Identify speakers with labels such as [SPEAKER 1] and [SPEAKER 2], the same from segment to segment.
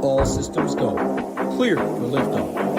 [SPEAKER 1] All systems go. Clear for liftoff.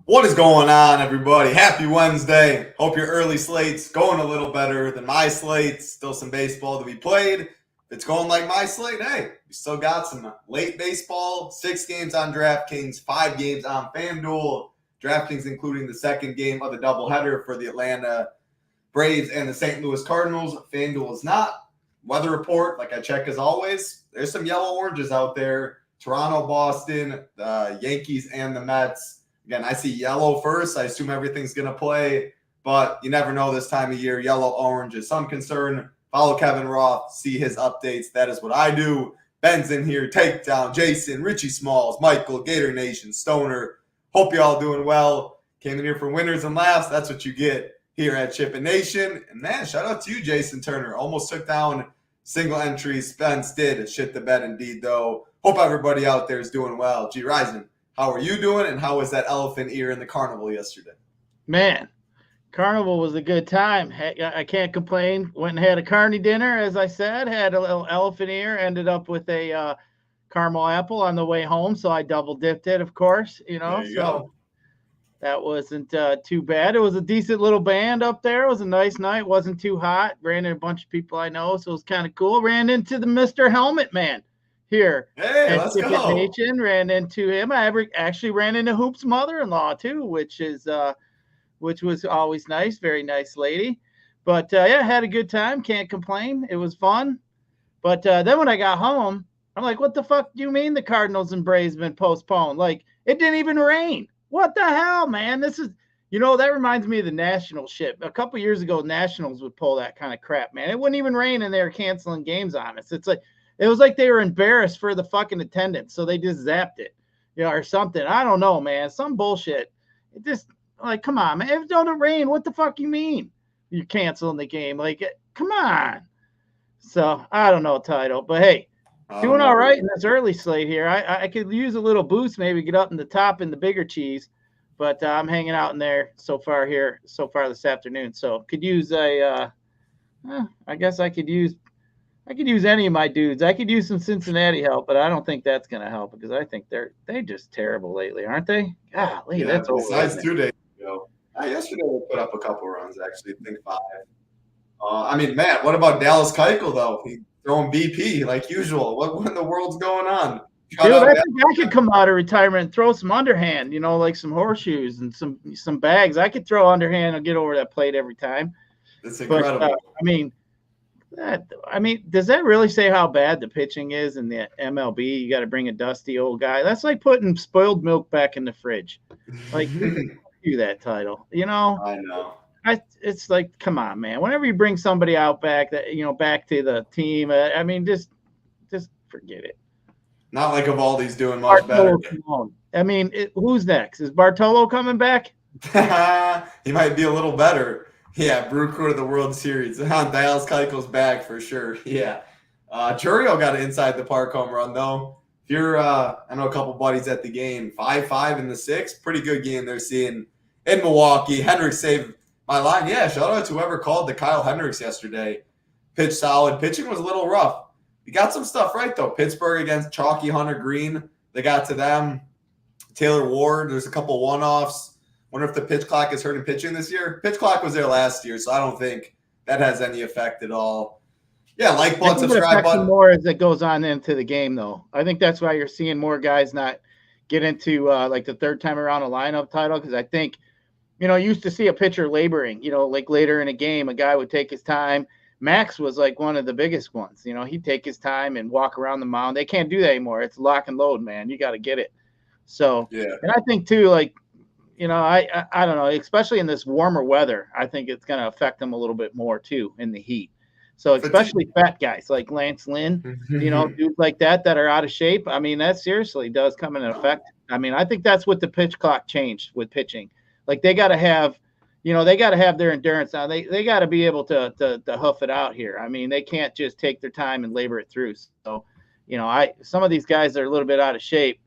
[SPEAKER 2] What is going on, everybody? Happy Wednesday. Hope your early slate's going a little better than my slate. Still some baseball to be played. If it's going like my slate, hey, we still got some late baseball. 6 games on DraftKings, 5 games on FanDuel. DraftKings including the second game of the doubleheader for the Atlanta Braves and the St. Louis Cardinals. FanDuel is not. Weather report, like I check as always. There's some yellow oranges out there. Toronto, Boston, the Yankees, and the Mets. Again, I see yellow first. I assume everything's going to play, but you never know this time of year. Yellow, orange is some concern. Follow Kevin Roth, see his updates. That is what I do. Ben's in here. Takedown, Jason, Richie Smalls, Michael, Gator Nation, Stoner. Hope you all doing well. Came in here for winners and laughs. That's what you get here at SHIPIT Nation. And man, shout out to you, Jason Turner. Almost took down single entry. Spence did shit the bed indeed, though. Hope everybody out there is doing well. Gyiraszin, how are you doing, and how was that elephant ear in the carnival yesterday?
[SPEAKER 3] Man, carnival was a good time. I can't complain. Went and had a carny dinner, as I said. Had a little elephant ear. Ended up with a caramel apple on the way home, so I double dipped it, of course. So that wasn't too bad. It was a decent little band up there. It was a nice night. Wasn't too hot. Ran into a bunch of people I know, so it was kind of cool. Ran into the Mr. Helmet Man here.
[SPEAKER 2] Hey, let's go.
[SPEAKER 3] Nation, ran into him. I actually ran into Hoop's mother-in-law too, which was always nice. Very nice lady. But yeah, had a good time. Can't complain. It was fun. But then when I got home, I'm like, what the fuck do you mean the Cardinals and Braves been postponed? Like, it didn't even rain. What the hell, man? This is, that reminds me of the National shit. A couple years ago, Nationals would pull that kind of crap, man. It wouldn't even rain and they were canceling games on us. It was like they were embarrassed for the fucking attendance, so they just zapped it, or something. I don't know, man. Some bullshit. It just, like, come on, man. If it don't rain, what the fuck you mean? You're canceling the game. Like, come on. So, I don't know, title. But, hey, doing all right in this early slate here. I could use a little boost, maybe get up in the top in the bigger cheese. But I'm hanging out in there so far this afternoon. So, could use I guess I could use any of my dudes. I could use some Cincinnati help, but I don't think that's going to help because I think they're just terrible lately, aren't they? Golly,
[SPEAKER 2] yeah,
[SPEAKER 3] that's over.
[SPEAKER 2] Besides 2 days ago. Yesterday we put up a couple runs, actually. I think 5. Man, what about Dallas Keuchel, though? He's throwing BP like usual. What in the world's going on?
[SPEAKER 3] Dude, I think I could come out of retirement and throw some underhand, like some horseshoes and some bags. I could throw underhand and get over that plate every time.
[SPEAKER 2] That's incredible.
[SPEAKER 3] But, does that really say how bad the pitching is in the MLB? You got to bring a dusty old guy. That's like putting spoiled milk back in the fridge. Like, do that title.
[SPEAKER 2] I know.
[SPEAKER 3] It's like, come on, man. Whenever you bring somebody out back that back to the team, just forget it.
[SPEAKER 2] Not like Evaldi's doing much better.
[SPEAKER 3] Who's next? Is Bartolo coming back?
[SPEAKER 2] He might be a little better. Yeah, Brew Crew of the World Series. Dallas Keuchel's back for sure. Yeah. Churio got an inside the park home run, though. If you're, I know a couple buddies at the game, 5-5 in the 6th. Pretty good game they're seeing in Milwaukee. Hendricks saved my line. Yeah, shout out to whoever called to Kyle Hendricks yesterday. Pitched solid. Pitching was a little rough. You got some stuff right, though. Pittsburgh against Chalky Hunter Green. They got to them. Taylor Ward, there's a couple one-offs. Wonder if the pitch clock is hurting pitching this year. Pitch clock was there last year, so I don't think that has any effect at all. Yeah, like button, subscribe button.
[SPEAKER 3] More as it goes on into the game, though. I think that's why you're seeing more guys not get into like the third time around a lineup title, because I think, you used to see a pitcher laboring, like later in a game, a guy would take his time. Max was like one of the biggest ones. He'd take his time and walk around the mound. They can't do that anymore. It's lock and load, man. You got to get it. So, yeah. And I think, too, like, I don't know, especially in this warmer weather, I think it's going to affect them a little bit more, too, in the heat. So especially fat guys like Lance Lynn, dudes like that are out of shape. That seriously does come in effect I mean, I think that's what the pitch clock changed with pitching. Like they got to have, they got to have their endurance now. They got to be able to hoof it out here. I mean, they can't just take their time and labor it through. So, some of these guys are a little bit out of shape.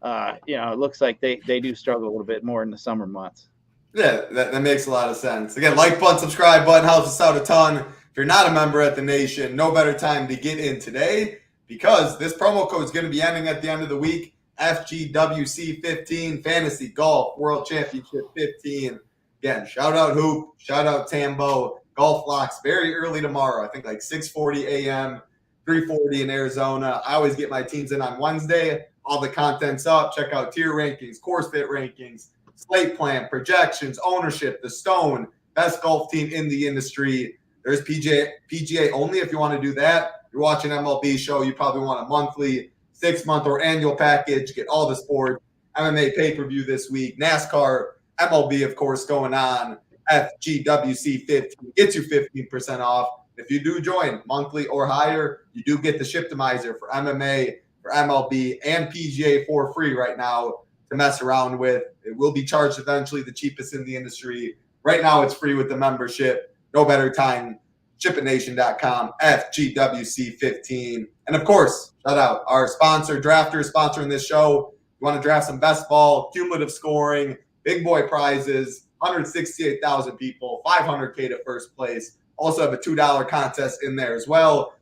[SPEAKER 3] It looks like they do struggle a little bit more in the summer months.
[SPEAKER 2] Yeah, that makes a lot of sense. Again, like button, subscribe button helps us out a ton. If you're not a member at the Nation, no better time to get in today because this promo code is going to be ending at the end of the week. FGWC 15, Fantasy Golf World Championship 15. Again, shout out Hoop, shout out Tambo. Golf locks very early tomorrow. I think like 6:40 a.m., 3:40 in Arizona. I always get my teams in on Wednesday. All the content's up. Check out tier rankings, course fit rankings, slate plan, projections, ownership, the Stone, best golf team in the industry. There's PGA only if you want to do that. You're watching MLB show, you probably want a monthly, 6-month, or annual package. Get all the sports. MMA pay-per-view this week. NASCAR, MLB, of course, going on. FGWC 15 gets you 15% off. If you do join monthly or higher, you do get the Shiptimizer for MMA, for MLB, and PGA for free right now to mess around with. It will be charged eventually, the cheapest in the industry. Right now, it's free with the membership. No better time. ShipItNation.com, FGWC 15. And of course, shout out our sponsor, Drafters, sponsoring this show. You want to draft some best ball, cumulative scoring, big boy prizes, 168,000 people, $500K to first place. Also have a $2 contest in there as well.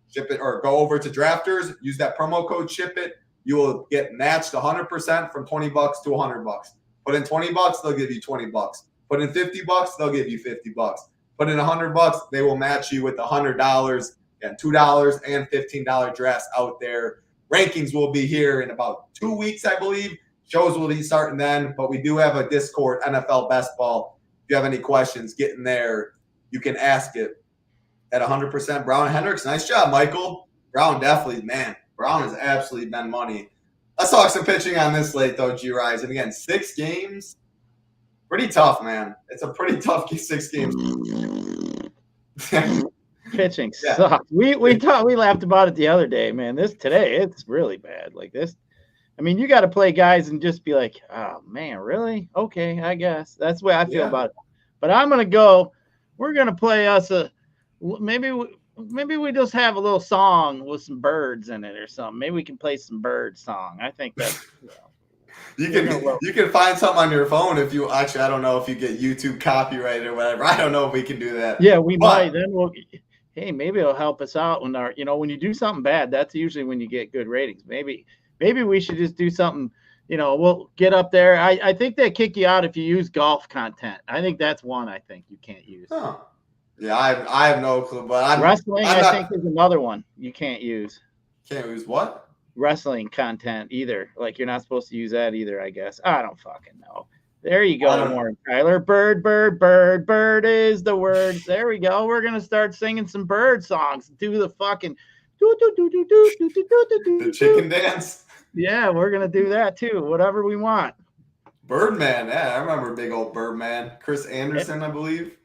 [SPEAKER 2] Ship it or go over to Drafters, use that promo code SHIPIT. You will get matched 100% from $20 to $100. Put in $20, they'll give you $20. Put in $50, they'll give you $50. Put in $100, they will match you with $100 and $2 and $15 drafts out there. Rankings will be here in about 2 weeks, I believe. Shows will be starting then, but we do have a Discord, NFL Best Ball. If you have any questions, get in there. You can ask it at 100%. Brown and Hendricks, nice job, Michael. Brown definitely, man. Brown has absolutely been money. Let's talk some pitching on this slate, though, Gyiraszin. And again, 6 games. Pretty tough, man. It's a pretty tough 6 games.
[SPEAKER 3] Pitching sucks. We laughed about it the other day, man. Today it's really bad. Like this. I mean, you got to play guys and just be like, oh man, really? Okay, I guess that's the way I feel about it. But I'm gonna go. We're gonna play us maybe we just have a little song with some birds in it or something. Maybe we can play some bird song. I think that's.
[SPEAKER 2] You can find something on your phone if you actually. I don't know if you get YouTube copyright or whatever. I don't know if we can do that.
[SPEAKER 3] Yeah, we might. Then hey, maybe it'll help us out when when you do something bad. That's usually when you get good ratings. Maybe we should just do something. We'll get up there. I think they kick you out if you use golf content. I think that's one. I think you can't use.
[SPEAKER 2] Huh. Yeah, I have no clue. But
[SPEAKER 3] wrestling, I think, is another one you can't use.
[SPEAKER 2] Can't use what?
[SPEAKER 3] Wrestling content either. Like you're not supposed to use that either, I guess. I don't fucking know. There you go, Warren Tyler. Bird, bird, bird, bird is the word. There we go. We're gonna start singing some bird songs. Do the fucking
[SPEAKER 2] the chicken dance.
[SPEAKER 3] Yeah, we're gonna do that too. Whatever we want.
[SPEAKER 2] Birdman, yeah, I remember big old Birdman. Chris Anderson, I believe.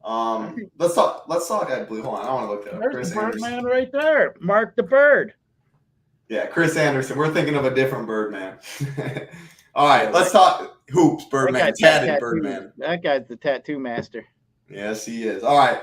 [SPEAKER 2] Let's talk. I believe. Hold on, I want to look that up.
[SPEAKER 3] There's
[SPEAKER 2] Chris
[SPEAKER 3] the
[SPEAKER 2] Anderson.
[SPEAKER 3] Birdman right there. Mark the bird.
[SPEAKER 2] Yeah, Chris Anderson. We're thinking of a different Birdman. All right, let's talk hoops. Birdman, tatted Birdman.
[SPEAKER 3] That guy's the tattoo master.
[SPEAKER 2] Yes, he is. All right,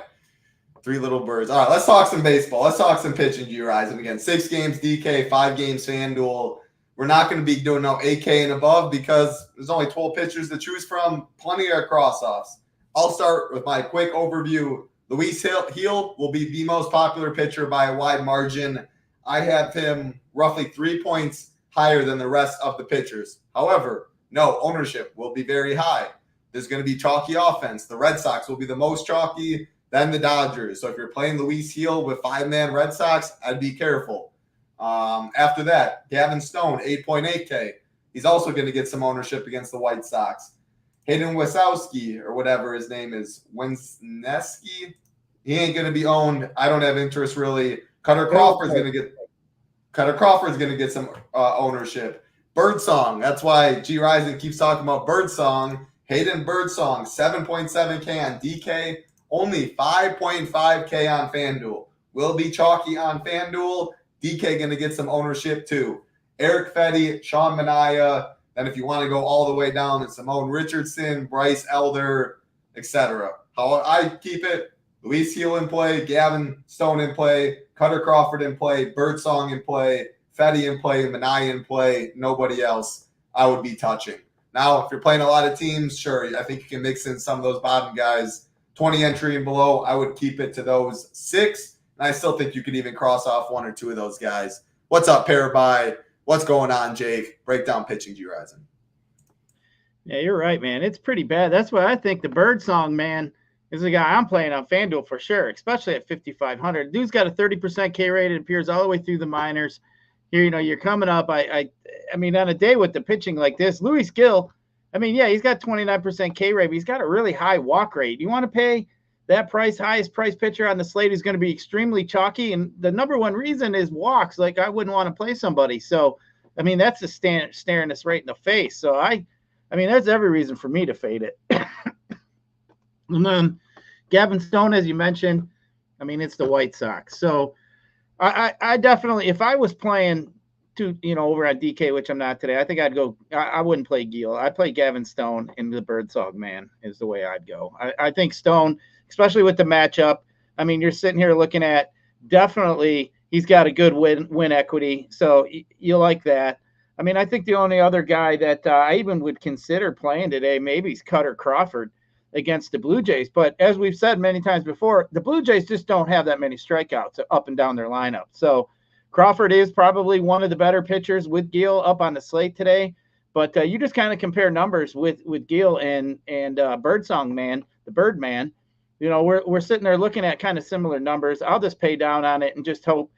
[SPEAKER 2] 3 little birds. All right, let's talk some baseball. Let's talk some pitching, Gyiraszin. Again, 6 games DK, 5 games FanDuel. We're not going to be doing no 8K and above because there's only 12 pitchers to choose from. Plenty of cross-offs. I'll start with my quick overview. Luis Gil will be the most popular pitcher by a wide margin. I have him roughly 3 points higher than the rest of the pitchers. However, no, ownership will be very high. There's going to be chalky offense. The Red Sox will be the most chalky, then the Dodgers. So if you're playing Luis Gil with 5-man Red Sox, I'd be careful. After that, Gavin Stone, 8.8K. He's also going to get some ownership against the White Sox. Hayden Wesowski, or whatever his name is, Wesneski, he ain't going to be owned. I don't have interest really. Cutter Crawford's going to get some ownership. Birdsong, that's why Gyiraszin keeps talking about Birdsong. Hayden Birdsong, 7.7K on DK, only 5.5K on FanDuel. Will be chalky on FanDuel. DK going to get some ownership too. Eric Fetty, Sean Manaea. And if you want to go all the way down, it's Simone Richardson, Bryce Elder, etc. How I keep it, Luis Gil in play, Gavin Stone in play, Cutter Crawford in play, Birdsong in play, Fetty in play, Manaea in play, nobody else I would be touching. Now, if you're playing a lot of teams, sure, I think you can mix in some of those bottom guys. 20 entry and below, I would keep it to those 6. And I still think you could even cross off 1 or 2 of those guys. What's up, Paraby? What's going on, Jake? Breakdown pitching, Gyiraszin.
[SPEAKER 3] Yeah, you're right, man. It's pretty bad. That's why I think the Birdsong, man, is the guy I'm playing on FanDuel for sure, especially at 5,500. Dude's got a 30% K rate. It appears all the way through the minors. Here, you're coming up. I mean, on a day with the pitching like this, Luis Gil, I mean, yeah, he's got 29% K rate, but he's got a really high walk rate. You want to pay that price, highest price pitcher on the slate is going to be extremely chalky. And the number one reason is walks. Like, I wouldn't want to play somebody. So, I mean, that's just staring us right in the face. So, I mean, there's every reason for me to fade it. And then Gavin Stone, as you mentioned, I mean, it's the White Sox. So, I definitely, if I was playing over at DK, which I'm not today, I think I'd go, I wouldn't play Gil. I'd play Gavin Stone in the Birdsong, man, is the way I'd go. I think Stone, especially with the matchup, I mean, you're sitting here looking at definitely he's got a good win equity. So you like that. I mean, I think the only other guy that I even would consider playing today, maybe is Cutter Crawford against the Blue Jays. But as we've said many times before, the Blue Jays just don't have that many strikeouts up and down their lineup. So Crawford is probably one of the better pitchers with Gil up on the slate today. But you just kind of compare numbers with Gil and Birdsong, man, the Birdman. We're sitting there looking at kind of similar numbers. I'll just pay down on it and just hope,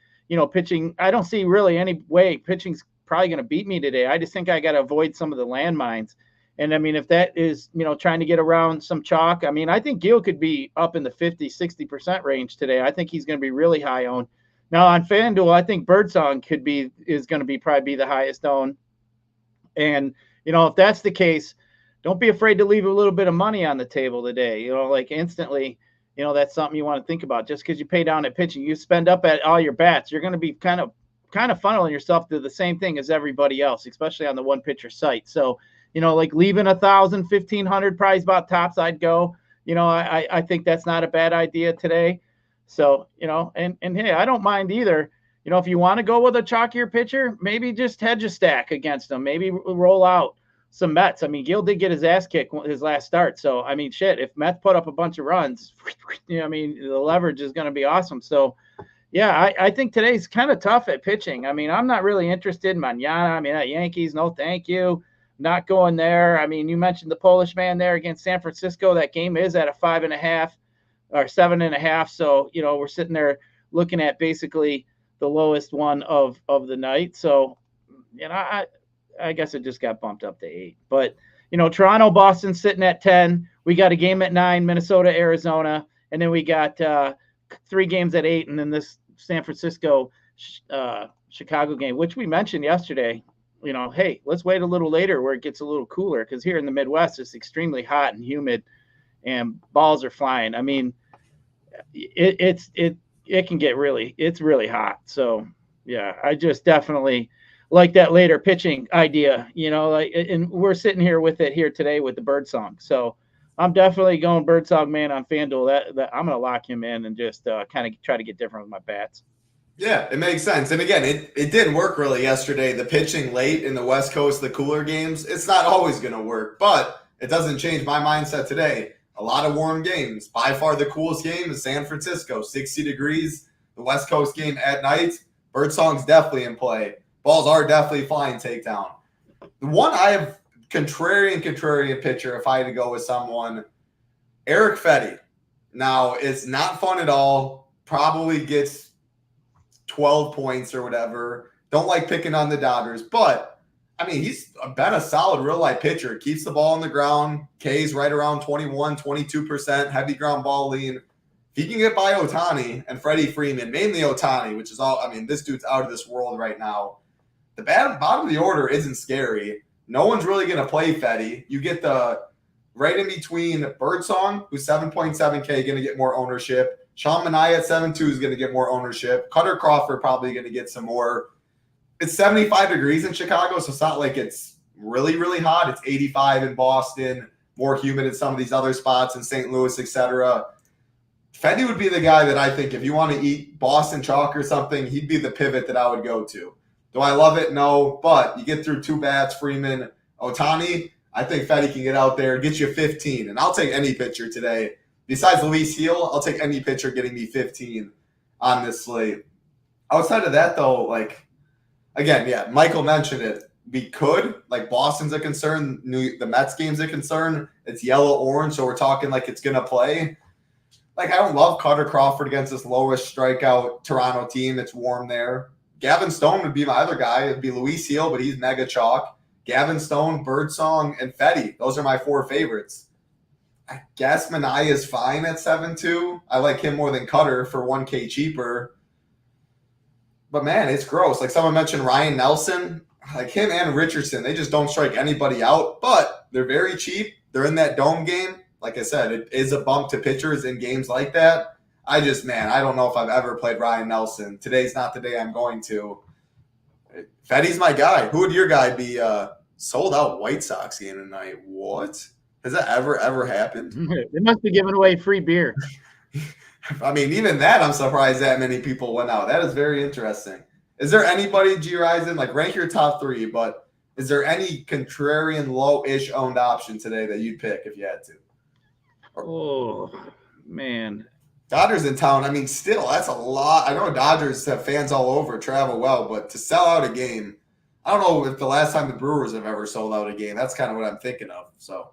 [SPEAKER 3] pitching. I don't see really any way pitching's probably going to beat me today. I just think I got to avoid some of the landmines. And I mean, if that is, trying to get around some chalk, I mean, I think Gil could be up in the 50, 60% range today. I think he's going to be really high owned. Now on FanDuel, I think Birdsong is going to probably be the highest owned. And, if that's the case, don't be afraid to leave a little bit of money on the table today. Like instantly, that's something you want to think about. Just because you pay down at pitching, you spend up at all your bats, you're going to be kind of funneling yourself to the same thing as everybody else, especially on the one pitcher site. So, like leaving 1,000, 1,500 prize about tops, I'd go. I think that's not a bad idea today. So, and hey, I don't mind either. If you want to go with a chalkier pitcher, maybe just hedge a stack against them. Maybe roll out some Mets. I mean, Gil did get his ass kicked his last start. So, I mean, shit, if Mets put up a bunch of runs, I mean, the leverage is going to be awesome. So, yeah, I think today's kind of tough at pitching. I mean, I'm not really interested in Manana. I mean, that Yankees, no thank you. Not going there. I mean, you mentioned the Polish man there against San Francisco. That game is at a 5.5 or 7.5. So, we're sitting there looking at basically the lowest one of the night. So, I guess it just got bumped up to 8. But, Toronto, Boston sitting at 10. We got a game at 9, Minnesota, Arizona. And then we got 3 games at 8. And then this San Francisco, Chicago game, which we mentioned yesterday. Hey, let's wait a little later where it gets a little cooler, because here in the Midwest, it's extremely hot and humid and balls are flying. I mean, it can get it's really hot. So, yeah, I just definitely like that later pitching idea, and we're sitting here with it here today with the Birdsong. So I'm definitely going Birdsong, man, on FanDuel. That I'm going to lock him in and just kind of try to get different with my bats.
[SPEAKER 2] Yeah, it makes sense. And again, it didn't work really yesterday. The pitching late in the West Coast, the cooler games, it's not always going to work, but it doesn't change my mindset today. A lot of warm games. By far the coolest game is San Francisco, 60 degrees. The West Coast game at night, Birdsong's definitely in play. Balls are definitely flying takedown. The one I have contrarian pitcher, if I had to go with someone, Eric Fetty. Now, it's not fun at all. Probably gets 12 points or whatever. Don't like picking on the Dodgers, but I mean, he's been a solid real life pitcher. Keeps the ball on the ground. K's right around 21, 22%, heavy ground ball lean. If he can get by Ohtani and Freddie Freeman, mainly Ohtani, which is all, I mean, this dude's out of this world right now. The bottom of the order isn't scary. No one's really going to play Fetty. You get the right in between Birdsong, who's 7.7K, going to get more ownership. Sean Manaea at 7.2 is going to get more ownership. Cutter Crawford probably going to get some more. it's 75 degrees in Chicago, so it's not like it's really, really hot. It's 85 in Boston, more humid in some of these other spots in St. Louis, etc. Fendy would be the guy that I think if you want to eat Boston chalk or something, he'd be the pivot that I would go to. Do I love it? No, but you get through two bats, Freeman, Ohtani, I think Fetty can get out there, get you 15, and I'll take any pitcher today. Besides Luis Heel, I'll take any pitcher getting me 15 on this slate. Outside of that, though, like, again, yeah, Michael mentioned it. We could, like, Boston's a concern, the Mets game's a concern. It's yellow-orange, so we're talking like it's going to play. Like, I don't love Carter Crawford against this lowest strikeout Toronto team. It's warm there. Gavin Stone would be my other guy. It'd be Luis Heel, but he's mega chalk. Gavin Stone, Birdsong, and Fetty. Those are my four favorites. I guess Manaea is fine at 7-2. I like him more than Cutter for 1K cheaper. But, man, it's gross. Like someone mentioned Ryan Nelson. Like him and Richardson, they just don't strike anybody out. But they're very cheap. They're in that dome game. Like I said, it is a bump to pitchers in games like that. I don't know if I've ever played Ryan Nelson. Today's not the day I'm going to. Fetty's my guy. Who would your guy be? Sold out White Sox game tonight. What? Has that ever happened?
[SPEAKER 3] They must be giving away free beer.
[SPEAKER 2] I mean, even that, I'm surprised that many people went out. That is very interesting. Is there anybody, Gyiraszin, like rank your top three, but is there any contrarian low-ish owned option today that you'd pick if you had to?
[SPEAKER 3] Oh, man.
[SPEAKER 2] Dodgers in town. I mean, still, that's a lot. I know Dodgers have fans all over, travel well, but to sell out a game, I don't know if the last time the Brewers have ever sold out a game. That's kind of what I'm thinking of. So,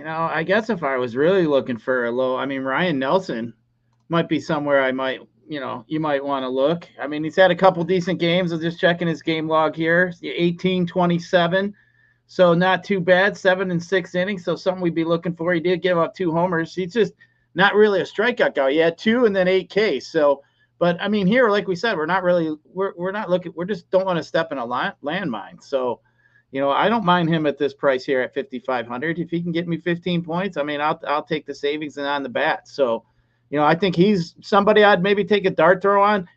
[SPEAKER 3] I guess if I was really looking for a low, I mean, Ryan Nelson might be somewhere I might, you might want to look. I mean, he's had a couple decent games. I'm just checking his game log here. 18-27. So not too bad. 7 and 6 innings. So something we'd be looking for. He did give up 2 homers. He's just not really a strikeout guy. He had 2 and then 8 Ks. So, but I mean, here, like we said, we're not looking. We just don't want to step in a landmine. So, I don't mind him at this price here at 5,500. If he can get me 15 points, I mean, I'll take the savings and on the bat. So, I think he's somebody I'd maybe take a dart throw on.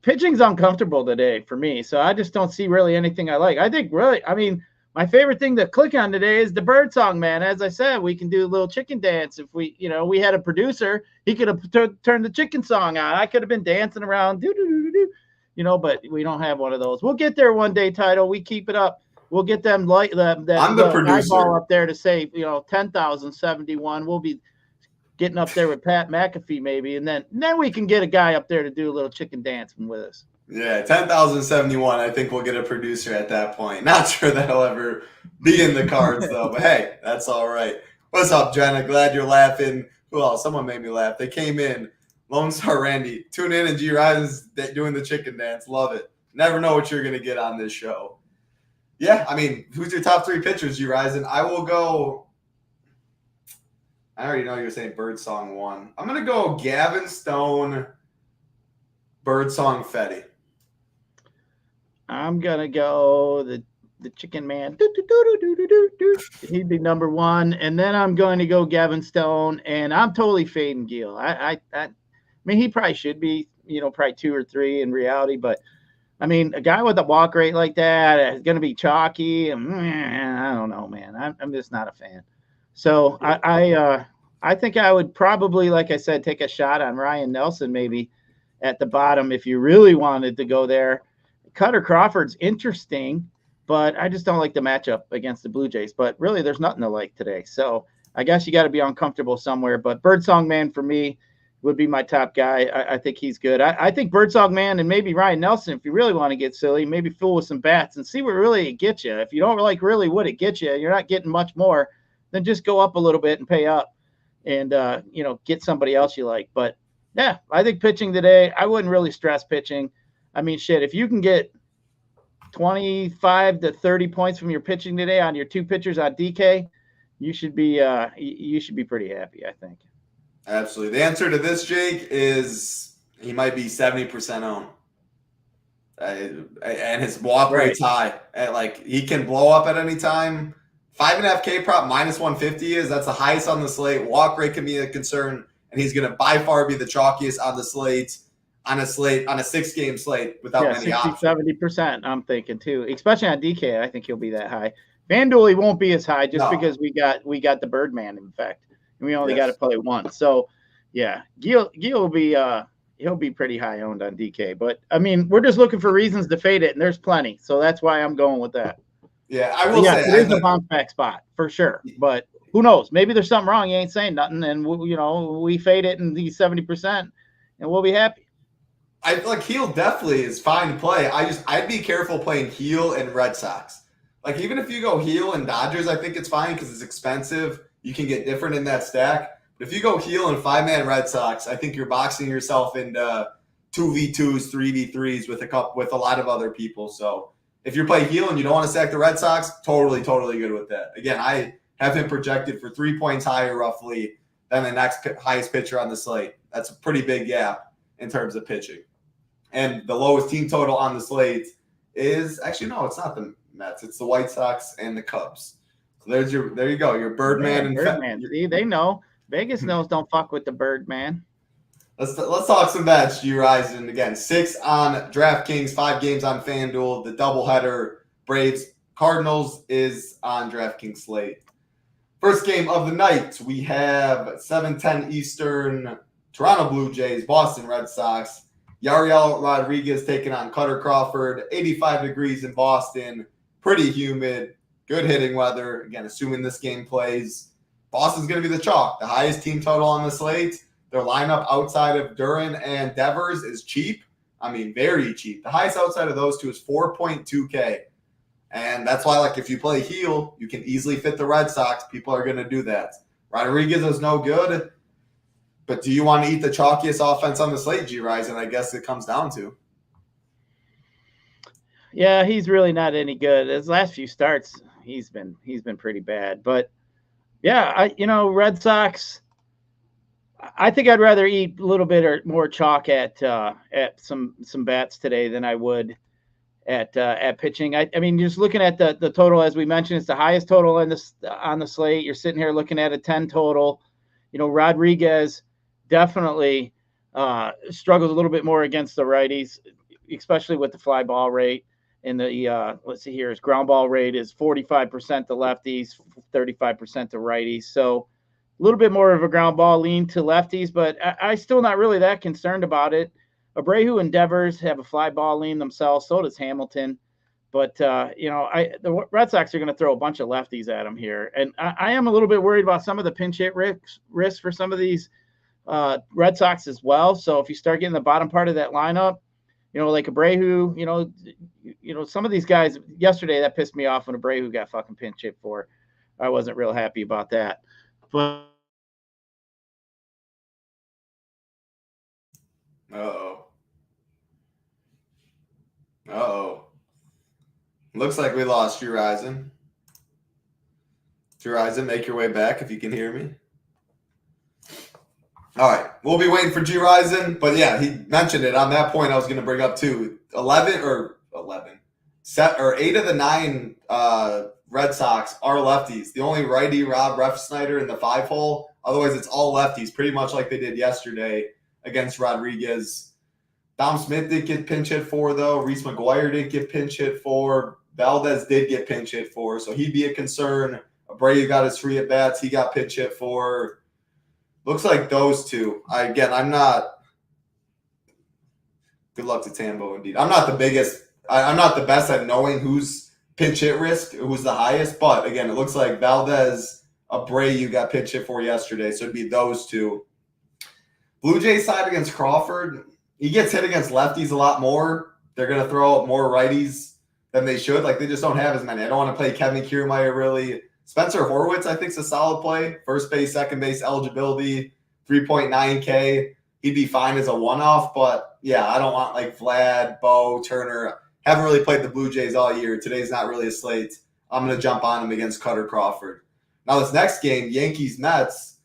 [SPEAKER 3] Pitching's uncomfortable today for me, so I just don't see really anything I like. I think really, I mean, my favorite thing to click on today is the Birdsong, man. As I said, we can do a little chicken dance. If we had a producer, he could have turned the chicken song on. I could have been dancing around, but we don't have one of those. We'll get there one day, Title. We keep it up. We'll get them
[SPEAKER 2] I'm the producer
[SPEAKER 3] eyeball up there to say, 10,071. We'll be getting up there with Pat McAfee maybe, and then we can get a guy up there to do a little chicken dancing with us.
[SPEAKER 2] Yeah, 10,071. I think we'll get a producer at that point. Not sure that'll ever be in the cards, though. But, hey, that's all right. What's up, Jenna? Glad you're laughing. Who else? Someone made me laugh. They came in. Lone Star Randy. Tune in and Gyiraszin's doing the chicken dance. Love it. Never know what you're going to get on this show. Yeah, I mean, who's your top 3 pitchers, Gyiraszin? I will go – I already know you're saying Birdsong 1. I'm going to go Gavin Stone, Birdsong, Fetty.
[SPEAKER 3] I'm gonna go the chicken man. He'd be number 1, and then I'm going to go Gavin Stone, and I'm totally fading Gil. I mean, he probably should be, probably 2 or 3 in reality, but I mean, a guy with a walk rate like that is going to be chalky, and I don't know, man. I'm just not a fan. So I think I would probably, like I said, take a shot on Ryan Nelson maybe at the bottom if you really wanted to go there. Cutter Crawford's interesting, but I just don't like the matchup against the Blue Jays. But really, there's nothing to like today. So I guess you got to be uncomfortable somewhere. But Birdsong Man for me would be my top guy. I think he's good. I think Birdsong Man and maybe Ryan Nelson, if you really want to get silly, maybe fool with some bats and see what really it gets you. If you don't like really what it gets you, you're not getting much more, then just go up a little bit and pay up and, get somebody else you like. But, yeah, I think pitching today, I wouldn't really stress pitching. I mean, shit, if you can get 25 to 30 points from your pitching today on your 2 pitchers on DK, you should be pretty happy, I think.
[SPEAKER 2] Absolutely. The answer to this, Jake, is he might be 70% owned. And his walk rate's high. He can blow up at any time. 5.5K prop minus 150 that's the highest on the slate. Walk rate can be a concern, and he's going to by far be the chalkiest on the slate. on a 6-game slate without many
[SPEAKER 3] 60,
[SPEAKER 2] options.
[SPEAKER 3] 70%, I'm thinking too. Especially on DK, I think he'll be that high. FanDuel, he won't be as high just because we got the Birdman, in fact. And we only got to play once. So yeah, Gil will be he'll be pretty high owned on DK. But I mean, we're just looking for reasons to fade it, and there's plenty. So that's why I'm going with that.
[SPEAKER 2] Yeah, I will say
[SPEAKER 3] it is a bounce back spot for sure. But who knows? Maybe there's something wrong. He ain't saying nothing, and we fade it in these 70%, and we'll be happy.
[SPEAKER 2] I feel like Heel definitely is fine to play. I'd be careful playing Heel and Red Sox. Like, even if you go Heel and Dodgers, I think it's fine because it's expensive. You can get different in that stack. But if you go Heel and 5-man Red Sox, I think you're boxing yourself into 2v2s, 3v3s with a lot of other people. So if you play Heel and you don't want to stack the Red Sox, totally good with that. Again, I have him projected for 3 points higher roughly than the next highest pitcher on the slate. That's a pretty big gap in terms of pitching. And the lowest team total on the slate is actually, no, it's not the Mets. It's the White Sox and the Cubs. So there you go. Your Birdman.
[SPEAKER 3] Birdman. See, they know. Vegas knows don't fuck with the Birdman.
[SPEAKER 2] Let's talk some bets, Gyiraszin. Again, 6 on DraftKings, 5 games on FanDuel. The doubleheader, Braves Cardinals, is on DraftKings slate. First game of the night, we have 7:10 Eastern, Toronto Blue Jays, Boston Red Sox. Yariel Rodriguez taking on Cutter Crawford. 85 degrees in Boston. Pretty humid. Good hitting weather. Again, assuming this game plays. Boston's going to be the chalk. The highest team total on the slate. Their lineup outside of Duran and Devers is cheap. I mean, very cheap. The highest outside of those two is 4.2K. And that's why, like, if you play Heel, you can easily fit the Red Sox. People are going to do that. Rodriguez is no good. But do you want to eat the chalkiest offense on the slate, Gyiraszin? I guess it comes down to.
[SPEAKER 3] Yeah, he's really not any good. His last few starts, he's been pretty bad. But yeah, Red Sox. I think I'd rather eat a little bit or more chalk at some bats today than I would at pitching. I mean, just looking at the total, as we mentioned, it's the highest total on the slate. You're sitting here looking at a 10 total. Rodriguez definitely struggles a little bit more against the righties, especially with the fly ball rate. And the let's see here, his ground ball rate is 45% to lefties, 35% to righties. So a little bit more of a ground ball lean to lefties, but I still not really that concerned about it. Abreu and Devers have a fly ball lean themselves. So does Hamilton. But, the Red Sox are going to throw a bunch of lefties at them here. And I am a little bit worried about some of the pinch hit risks for some of these Red Sox as well. So if you start getting the bottom part of that lineup, like Abreu, some of these guys yesterday, that pissed me off when Abreu got fucking pinch hit for. I wasn't real happy about that. But
[SPEAKER 2] Uh-oh. Looks like we lost Gyiraszin. Gyiraszin, make your way back if you can hear me. All right. We'll be waiting for Gyiraszin. But, yeah, he mentioned it. On that point, I was going to bring up, too. 8 of the 9 Red Sox are lefties. The only righty, Rob Refsnyder in the 5-hole. Otherwise, it's all lefties, pretty much like they did yesterday against Rodriguez. Dom Smith did get pinch hit for, though. Reese McGuire did get pinch hit for. Valdez did get pinch hit for, so he'd be a concern. Abreu got his free at-bats. He got pinch hit for. Looks like those two. I'm not – good luck to Tambo, indeed. I'm not the best at knowing who's pinch hit risk, who's the highest. But, again, it looks like Valdez, Abreu got pinch hit for yesterday, so it'd be those two. Blue Jays side against Crawford – he gets hit against lefties a lot more. They're going to throw out more righties than they should. Like, they just don't have as many. I don't want to play Kevin Kiermaier, really. Spencer Horwitz, I think, is a solid play. First base, second base eligibility, 3.9K. He'd be fine as a one-off. But, yeah, I don't want, like, Vlad, Bo, Turner. Haven't really played the Blue Jays all year. Today's not really a slate. I'm going to jump on him against Cutter Crawford. Now, this next game, Yankees-Mets,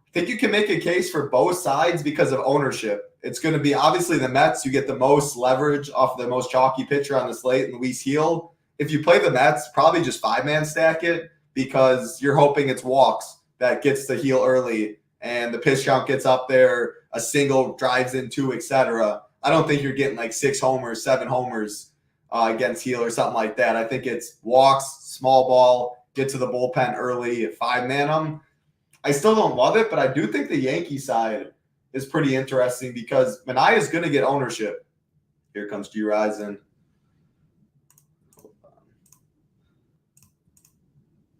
[SPEAKER 2] I think you can make a case for both sides because of ownership. It's going to be obviously the Mets. You get the most leverage off the most chalky pitcher on the slate, Luis Gil. If you play the Mets, probably just 5-man stack it because you're hoping it's walks that gets the Gil early and the pitch count gets up there, a single drives in 2, etc. I don't think you're getting like 6 homers, 7 homers against Heel or something like that. I think it's walks, small ball, get to the bullpen early, 5-man them. I still don't love it, but I do think the Yankee side is pretty interesting because Manaea is going to get ownership. Here comes Gyiraszin.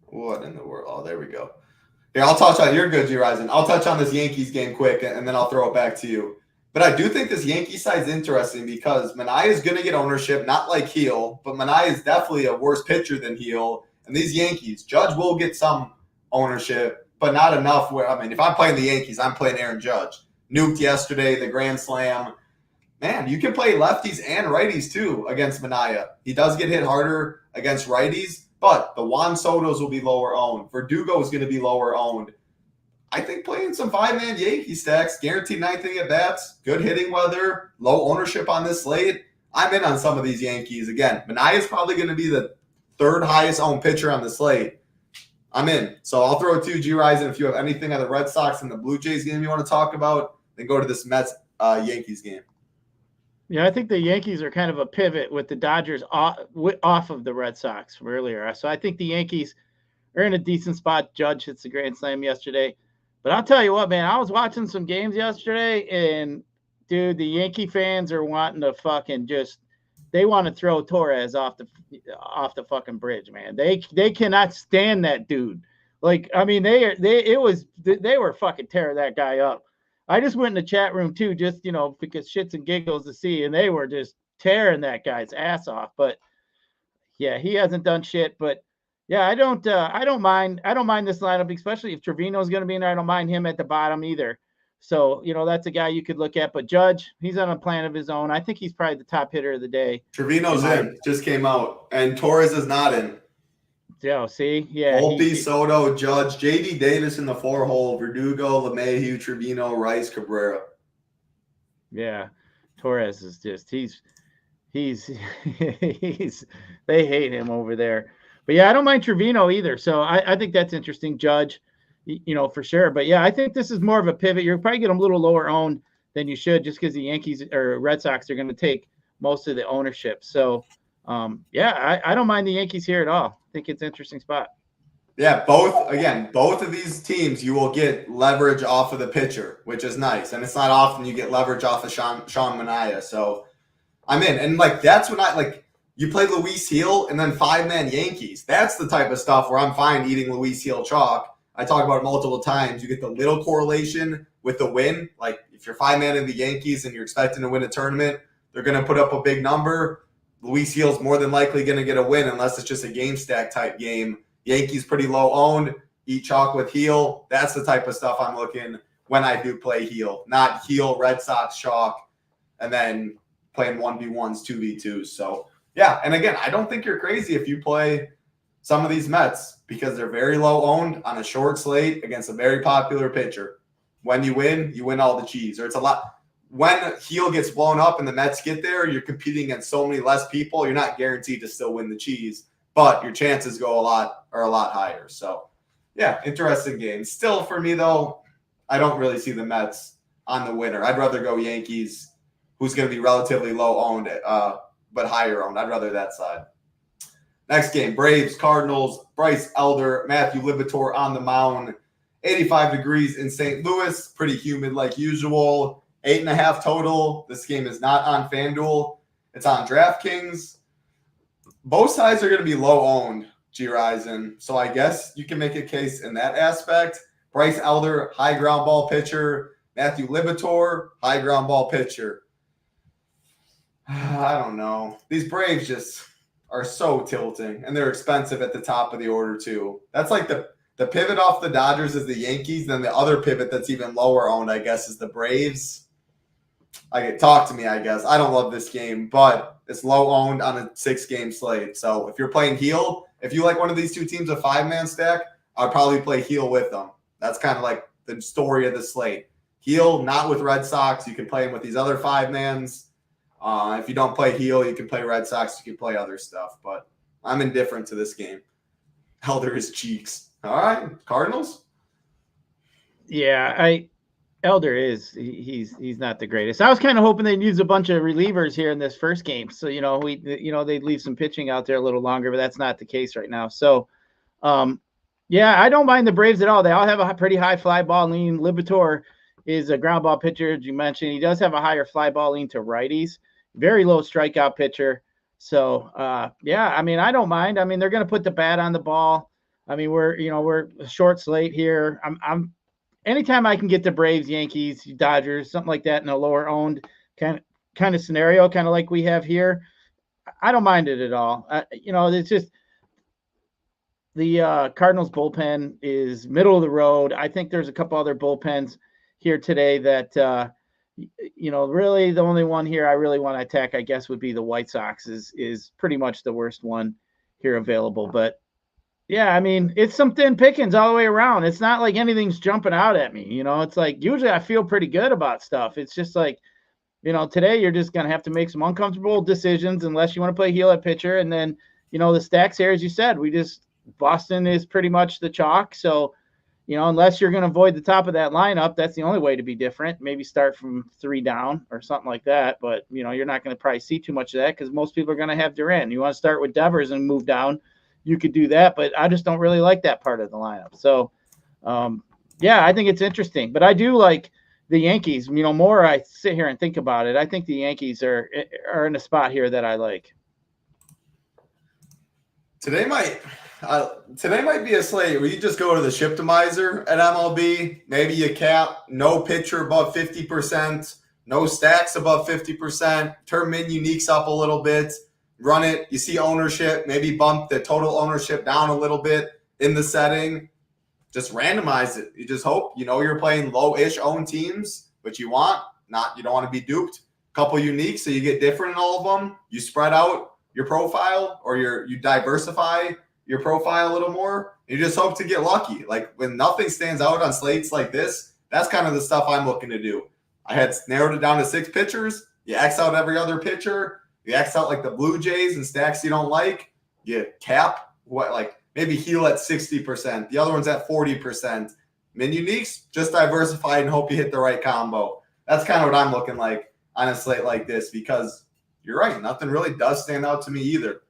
[SPEAKER 2] What in the world? Oh, there we go. Here, I'll touch on. You're good, Gyiraszin. I'll touch on this Yankees game quick, and then I'll throw it back to you. But I do think this Yankee side is interesting because Manaea is going to get ownership, not like Heel, but Manaea is definitely a worse pitcher than Heel. And these Yankees, Judge will get some ownership, but not enough. Where I mean, if I'm playing the Yankees, I'm playing Aaron Judge. Nuked yesterday, the grand slam. Man, you can play lefties and righties too against Manaea. He does get hit harder against righties, but the Juan Sotos will be lower owned. Verdugo is going to be lower owned. I think playing some 5-man Yankee stacks, guaranteed 9th inning at bats, good hitting weather, low ownership on this slate. I'm in on some of these Yankees. Again, Manaea is probably going to be the 3rd highest owned pitcher on the slate. I'm in. So I'll throw it to you, Gyiraszin. If you have anything on the Red Sox and the Blue Jays game you want to talk about, then go to this Mets-Yankees game.
[SPEAKER 3] Yeah, I think the Yankees are kind of a pivot with the Dodgers off of the Red Sox from earlier. So I think the Yankees are in a decent spot. Judge hits the grand slam yesterday. But I'll tell you what, man, I was watching some games yesterday, and, dude, the Yankee fans are wanting to fucking they want to throw Torres off the fucking bridge, man. They cannot stand that dude. Like, I mean, they were fucking tearing that guy up. I just went in the chat room too, just, because shits and giggles to see, and they were just tearing that guy's ass off. But yeah, he hasn't done shit. But yeah, I don't mind this lineup, especially if Trevino's going to be in there. I don't mind him at the bottom either. So, that's a guy you could look at. But Judge, he's on a plan of his own. I think he's probably the top hitter of the day.
[SPEAKER 2] Trevino's in, just came out, and Torres is not in.
[SPEAKER 3] Yeah, see? Yeah.
[SPEAKER 2] Volpe, Soto, Judge, J.D. Davis in the 4-hole, Verdugo, LeMahieu, Trevino, Rice, Cabrera.
[SPEAKER 3] Yeah. Torres is just, he's they hate him over there. But yeah, I don't mind Trevino either. So I think that's interesting, Judge, for sure. But yeah, I think this is more of a pivot. You're probably getting a little lower owned than you should just because the Yankees or Red Sox are going to take most of the ownership. So yeah, I don't mind the Yankees here at all. I think it's an interesting spot.
[SPEAKER 2] Yeah, both of these teams, you will get leverage off of the pitcher, which is nice. And it's not often you get leverage off of Sean Manaea. So I'm in. And that's when you play Luis Heel and then 5-man Yankees. That's the type of stuff where I'm fine eating Luis Heel chalk. I talk about it multiple times. You get the little correlation with the win. Like if you're 5-man in the Yankees and you're expecting to win a tournament, they're going to put up a big number. Luis Heel's more than likely going to get a win unless it's just a game stack type game. Yankees pretty low owned. Eat chalk with Heel. That's the type of stuff I'm looking when I do play Heel. Not Heel, Red Sox chalk, and then playing 1v1s, 2v2s. So, yeah. And again, I don't think you're crazy if you play some of these Mets because they're very low owned on a short slate against a very popular pitcher. When you win all the cheese. Or it's a lot. When Heel gets blown up and the Mets get there, you're competing against so many less people. You're not guaranteed to still win the cheese, but your chances are a lot higher. So, yeah, interesting game. Still, for me, though, I don't really see the Mets on the winner. I'd rather go Yankees, who's going to be relatively low owned, but higher owned. I'd rather that side. Next game, Braves, Cardinals, Bryce Elder, Matthew Liberatore on the mound. 85 degrees in St. Louis, pretty humid like usual. 8.5 total. This game is not on FanDuel. It's on DraftKings. Both sides are going to be low owned, Gyiraszin. So I guess you can make a case in that aspect. Bryce Elder, high ground ball pitcher. Matthew Liberatore, high ground ball pitcher. I don't know. These Braves just are so tilting, and they're expensive at the top of the order too. That's like the pivot off the Dodgers is the Yankees. Then the other pivot that's even lower owned, I guess, is the Braves. Talk to me, I guess. I don't love this game, but it's low owned on a 6-game slate. So if you're playing Heel, if you like one of these two teams, a 5-man stack, I'd probably play Heel with them. That's kind of like the story of the slate. Heel, not with Red Sox. You can play him with these other 5-mans. If you don't play Heel, you can play Red Sox. You can play other stuff. But I'm indifferent to this game. Elder is cheeks. All right, Cardinals.
[SPEAKER 3] Yeah, Elder he's not the greatest. I was kind of hoping they'd use a bunch of relievers here in this first game, so they'd leave some pitching out there a little longer, but that's not the case right now. So, yeah, I don't mind the Braves at all. They all have a pretty high fly ball lean. Liberatore is a ground ball pitcher, as you mentioned. He does have a higher fly ball lean to righties. Very low strikeout pitcher. So, yeah, I mean, I don't mind. I mean, they're going to put the bat on the ball. I mean, we're a short slate here. I'm anytime I can get the Braves, Yankees, Dodgers, something like that in a lower owned kind of scenario, kind of like we have here, I don't mind it at all. It's just the Cardinals bullpen is middle of the road. I think there's a couple other bullpens here today that, really the only one here I really want to attack, I guess, would be the White Sox is pretty much the worst one here available. But yeah, I mean, it's some thin pickings all the way around. It's not like anything's jumping out at me. It's like usually I feel pretty good about stuff. It's just like, today you're just going to have to make some uncomfortable decisions unless you want to play heel at pitcher. And then, the stacks here, as you said, Boston is pretty much the chalk. So, unless you're going to avoid the top of that lineup, that's the only way to be different. Maybe start from 3 down or something like that. But, you're not going to probably see too much of that because most people are going to have Duran. You want to start with Devers and move down, you could do that, but I just don't really like that part of the lineup. So, yeah, I think it's interesting, but I do like the Yankees. More I sit here and think about it, I think the Yankees are in a spot here that I like.
[SPEAKER 2] Today might be a slate where you just go to the Shiptimizer at MLB. Maybe you cap no pitcher above 50%, no stacks above 50%, turn min uniques up a little bit. Run it. You see ownership, maybe bump the total ownership down a little bit in the setting. Just randomize it. You just hope, you're playing low-ish owned teams, but you don't want to be duped. Couple unique, so you get different in all of them. You spread out your profile or you diversify your profile a little more. You just hope to get lucky. Like when nothing stands out on slates like this, that's kind of the stuff I'm looking to do. I had narrowed it down to 6 pitchers. You X out every other pitcher. You X out like the Blue Jays and stacks you don't like. You cap maybe heel at 60%. The other one's at 40%. Min uniques, just diversify and hope you hit the right combo. That's kind of what I'm looking like on a slate like this because you're right. Nothing really does stand out to me either.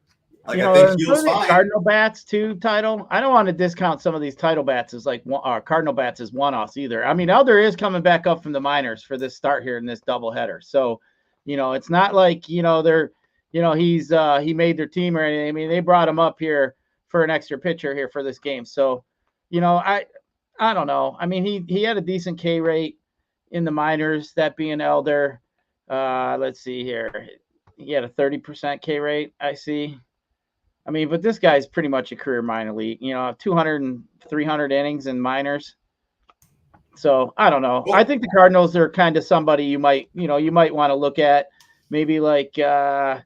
[SPEAKER 2] I think heel's fine.
[SPEAKER 3] Cardinal bats too, title. I don't want to discount some of these title bats as Cardinal bats as one-offs either. I mean, Elder is coming back up from the minors for this start here in this doubleheader. So, it's not like, they're, he made their team or anything. I mean, they brought him up here for an extra pitcher here for this game. So, I don't know. I mean, he had a decent K rate in the minors, that being Elder. Let's see here. He had a 30% K rate, I see. I mean, but this guy's pretty much a career minor league, 200 and 300 innings in minors. So I don't know. I think the Cardinals are kind of somebody you might want to look at. Maybe like, I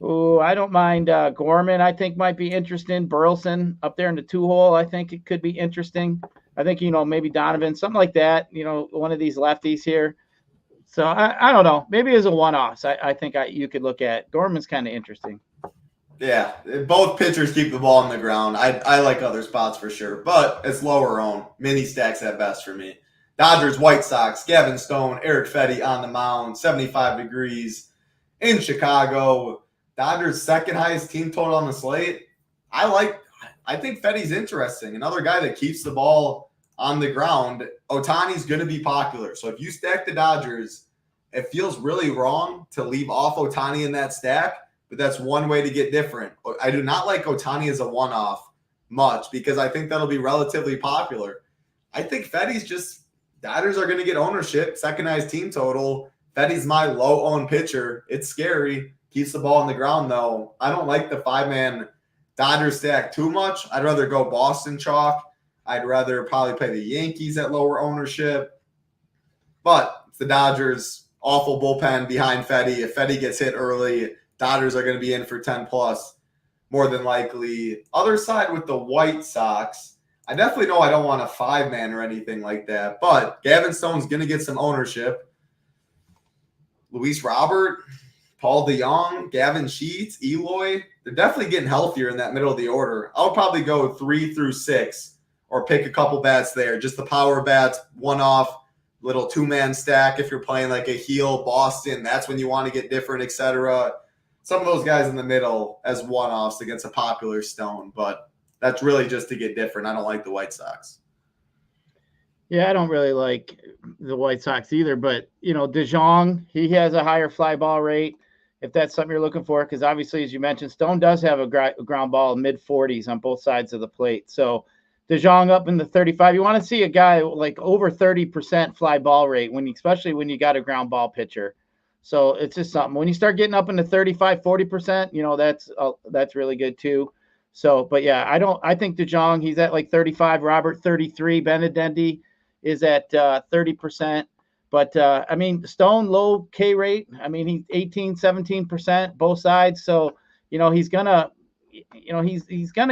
[SPEAKER 3] don't mind Gorman. I think might be interesting. Burleson up there in the 2-hole. I think it could be interesting. I think maybe Donovan, something like that. One of these lefties here. So I don't know. Maybe as a one-off. I think you could look at Gorman's kind of interesting.
[SPEAKER 2] Yeah, both pitchers keep the ball on the ground. I like other spots for sure, but it's lower owned. Mini stacks at best for me. Dodgers, White Sox, Gavin Stone, Eric Fetty on the mound, 75 degrees in Chicago. Dodgers' second highest team total on the slate. I think Fetty's interesting. Another guy that keeps the ball on the ground. Ohtani's going to be popular. So if you stack the Dodgers, it feels really wrong to leave off Ohtani in that stack. But that's one way to get different. I do not like Ohtani as a one-off much because I think that'll be relatively popular. I think Fetty's Dodgers are going to get ownership, second highest team total. Fetty's my low-owned pitcher. It's scary. Keeps the ball on the ground, though. I don't like the 5-man Dodgers stack too much. I'd rather go Boston chalk. I'd rather probably play the Yankees at lower ownership. But it's the Dodgers' awful bullpen behind Fetty. If Fetty gets hit early, Dodgers are going to be in for 10 plus, more than likely. Other side with the White Sox, I definitely know I don't want a 5-man or anything like that, but Gavin Stone's going to get some ownership. Luis Robert, Paul DeJong, Gavin Sheets, Eloy, they're definitely getting healthier in that middle of the order. I'll probably go 3 through 6 or pick a couple bats there. Just the power bats, one-off, little two-man stack. If you're playing like a heel Boston, that's when you want to get different, etc. Some of those guys in the middle as one-offs against a popular stone, but that's really just to get different. I don't like the White Sox.
[SPEAKER 3] Yeah, I don't really like the White Sox either, but, DeJong, he has a higher fly ball rate, if that's something you're looking for, because obviously, as you mentioned, Stone does have a ground ball mid-40s on both sides of the plate. So DeJong up in the 35. You want to see a guy like over 30% fly ball rate, especially when you got a ground ball pitcher. So it's just something. When you start getting up into 35, 40%, that's really good too. So, but yeah, I think DeJong, he's at like 35, Robert 33, Benedetti is at 30%. But Stone, low K rate. He's 18, 17%, both sides. So, he's gonna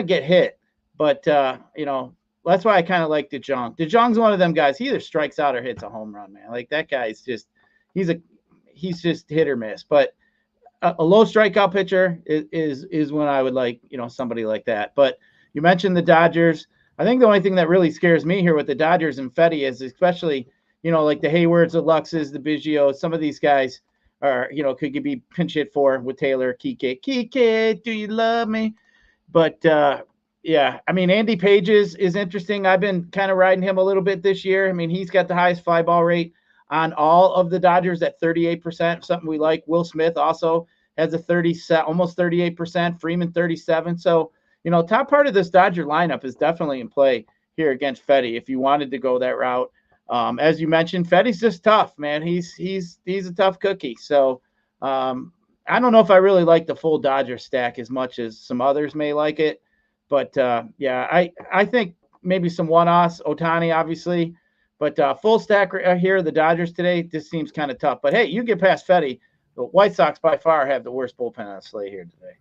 [SPEAKER 3] get hit. But that's why I kind of like DeJong. DeJong's one of them guys. He either strikes out or hits a home run, man. Like that guy's just he's just hit or miss. But a low strikeout pitcher is when I would like, somebody like that. But you mentioned the Dodgers. I think the only thing that really scares me here with the Dodgers and Fetty is especially, like the Haywards, the Luxes, the Biggio, some of these guys are, could be pinch hit for with Taylor, Kike, do you love me? But yeah, Andy Page is interesting. I've been kind of riding him a little bit this year. He's got the highest fly ball rate on all of the Dodgers at 38%, something we like. Will Smith also has a almost 38%, Freeman 37%. So, top part of this Dodger lineup is definitely in play here against Fetty if you wanted to go that route. As you mentioned, Fetty's just tough, man. He's a tough cookie. So I don't know if I really like the full Dodger stack as much as some others may like it. But yeah, I think maybe some one-offs, Ohtani obviously. But full stack here, the Dodgers today, this seems kind of tough. But hey, you get past Fetty. The White Sox by far have the worst bullpen on the slate here today.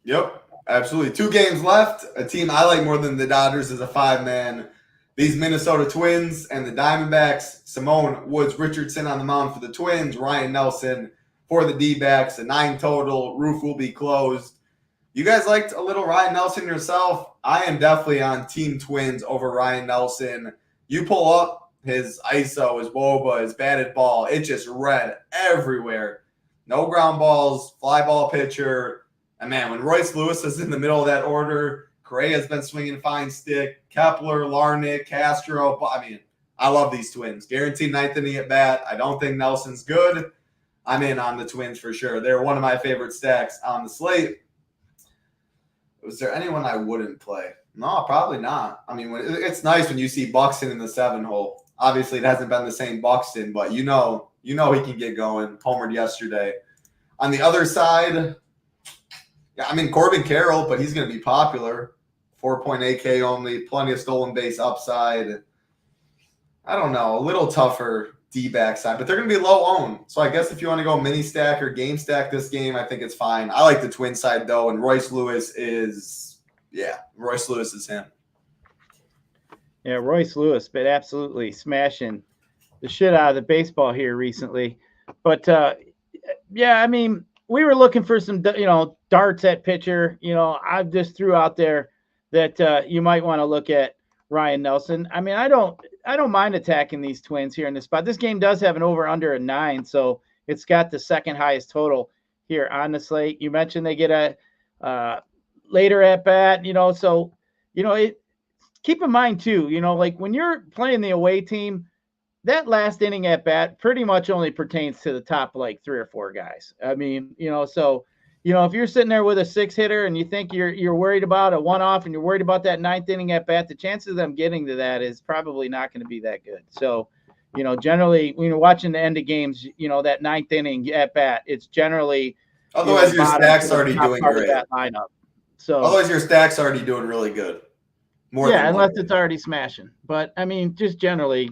[SPEAKER 2] Yep, absolutely. 2 games left. A team I like more than the Dodgers is a 5-man. These Minnesota Twins and the Diamondbacks. Simone Woods Richardson on the mound for the Twins. Ryan Nelson for the D-backs. A 9 total. Roof will be closed. You guys liked a little Ryan Nelson yourself? I am definitely on Team Twins over Ryan Nelson. You pull up his ISO, his WOBA, his batted ball. It just red everywhere. No ground balls, fly ball pitcher. And man, when Royce Lewis is in the middle of that order, Correa's been swinging fine stick. Kepler, Larnach, Castro. I love these Twins. Guaranteed 9th inning at bat. I don't think Nelson's good. I'm in on the Twins for sure. They're one of my favorite stacks on the slate. Was there anyone I wouldn't play? No, probably not. It's nice when you see Buxton in the 7-hole. Obviously, it hasn't been the same Buxton, but you know he can get going. Homered yesterday. On the other side, yeah, Corbin Carroll, but he's going to be popular. 4.8K only, plenty of stolen base upside. I don't know, a little tougher D-back side, but they're going to be low owned. So I guess if you want to go mini stack or game stack this game, I think it's fine. I like the Twin side though, and Royce Lewis is him.
[SPEAKER 3] Yeah, Royce Lewis, but absolutely smashing the shit out of the baseball here recently. But yeah, we were looking for some, darts at pitcher. I just threw out there that you might want to look at Ryan Nelson. I don't mind attacking these Twins here in this spot. This game does have an over/under of 9, so it's got the second highest total here on the slate. You mentioned they get a later at bat, so keep in mind too, like when you're playing the away team, that last inning at bat pretty much only pertains to the top like 3 or 4 guys. So if you're sitting there with a 6-hitter and you think you're worried about a one-off and you're worried about that 9th inning at bat, the chances of them getting to that is probably not going to be that good. So, generally when you're watching the end of games, that 9th inning at bat, it's generally
[SPEAKER 2] otherwise your stack's already doing great.
[SPEAKER 3] That lineup. So
[SPEAKER 2] otherwise your stack's already doing really good.
[SPEAKER 3] Unless it's already smashing. But just generally